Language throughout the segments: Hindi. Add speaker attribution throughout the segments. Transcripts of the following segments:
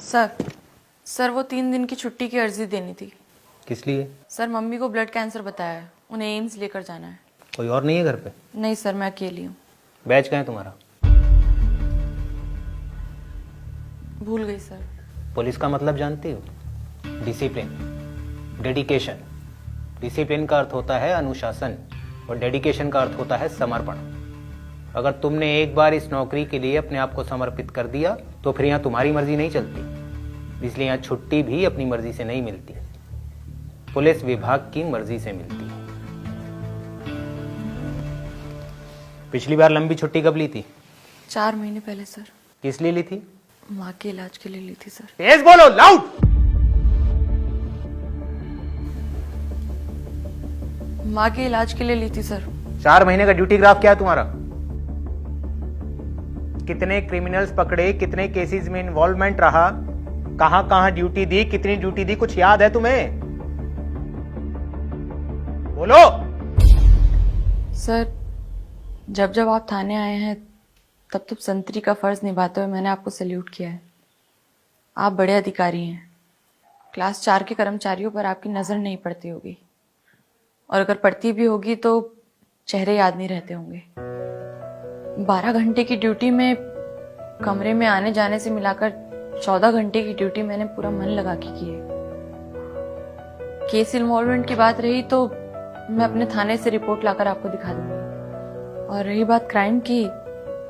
Speaker 1: सर सर वो 3 दिन की छुट्टी की अर्जी देनी थी।
Speaker 2: किस लिए?
Speaker 1: सर मम्मी को ब्लड कैंसर बताया है, उन्हें एम्स लेकर जाना है।
Speaker 2: कोई और नहीं है घर पे?
Speaker 1: नहीं सर, मैं अकेली हूँ।
Speaker 2: बैच कहाँ है तुम्हारा?
Speaker 1: भूल गई सर।
Speaker 2: पुलिस का मतलब जानती हो? Discipline, dedication. डिसिप्लिन का अर्थ होता है अनुशासन और डेडिकेशन का अर्थ होता है समर्पण। अगर तुमने एक बार इस नौकरी के लिए अपने आप को समर्पित कर दिया तो फिर यहाँ तुम्हारी मर्जी नहीं चलती। इसलिए यहाँ छुट्टी भी अपनी मर्जी से नहीं मिलती, पुलिस विभाग की मर्जी से मिलती है। पिछली बार लंबी छुट्टी कब ली थी?
Speaker 1: 4 महीने पहले सर।
Speaker 2: किस लिए ली थी?
Speaker 1: माँ के इलाज के लिए ली थी सर।
Speaker 2: तेज बोलो, लाउड।
Speaker 1: माँ के इलाज के लिए ली थी सर।
Speaker 2: 4 महीने का ड्यूटी ग्राफ क्या है तुम्हारा? कितने क्रिमिनल्स पकड़े, कितने केसेस में इन्वॉल्वमेंट रहा, कहां कहां ड्यूटी दी, कितनी ड्यूटी दी, कुछ याद है तुम्हें? बोलो।
Speaker 1: सर जब जब आप थाने आए हैं तब तब संतरी का फर्ज निभाते हुए मैंने आपको सैल्यूट किया है। आप बड़े अधिकारी हैं। क्लास 4 के कर्मचारियों पर आपकी नज़र नहीं पड़ती होगी, और अगर पड़ती भी होगी तो चेहरे याद नहीं रहते होंगे। 12 घंटे की ड्यूटी में कमरे में आने जाने से मिलाकर 14 घंटे की ड्यूटी मैंने पूरा मन लगा के की है। केस इन्वॉल्वमेंट की बात रही तो मैं अपने थाने से रिपोर्ट लाकर आपको दिखा दूंगी, और रही बात क्राइम की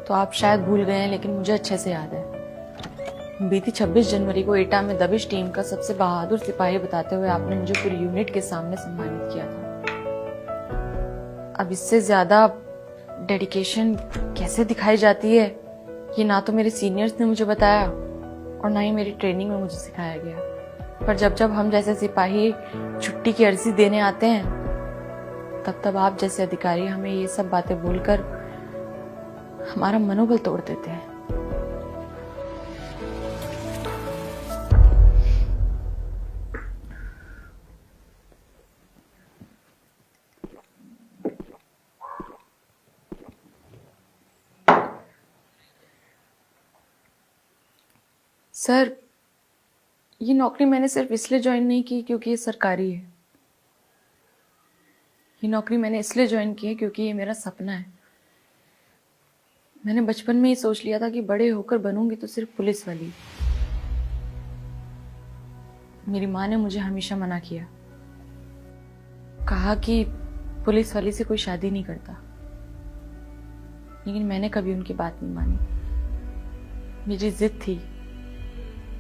Speaker 1: तो आप शायद भूल गए हैं, लेकिन मुझे अच्छे से याद है। बीती 26 जनवरी को एटा में दबिश टीम का सबसे बहादुर सिपाही बताते हुए आपने मुझे पूरी यूनिट के सामने सम्मानित किया था। अब इससे ज्यादा डेडिकेशन कैसे दिखाई जाती है ये ना तो मेरे सीनियर्स ने मुझे बताया और ना ही मेरी ट्रेनिंग में मुझे सिखाया गया। पर जब जब हम जैसे सिपाही छुट्टी की अर्जी देने आते हैं तब तब आप जैसे अधिकारी हमें ये सब बातें बोलकर हमारा मनोबल तोड़ देते हैं। सर ये नौकरी मैंने सिर्फ इसलिए ज्वाइन नहीं की क्योंकि ये सरकारी है। ये नौकरी मैंने इसलिए ज्वाइन की है क्योंकि ये मेरा सपना है। मैंने बचपन में ही सोच लिया था कि बड़े होकर बनूंगी तो सिर्फ पुलिस वाली। मेरी माँ ने मुझे हमेशा मना किया, कहा कि पुलिस वाली से कोई शादी नहीं करता, लेकिन मैंने कभी उनकी बात नहीं मानी। मेरी जिद थी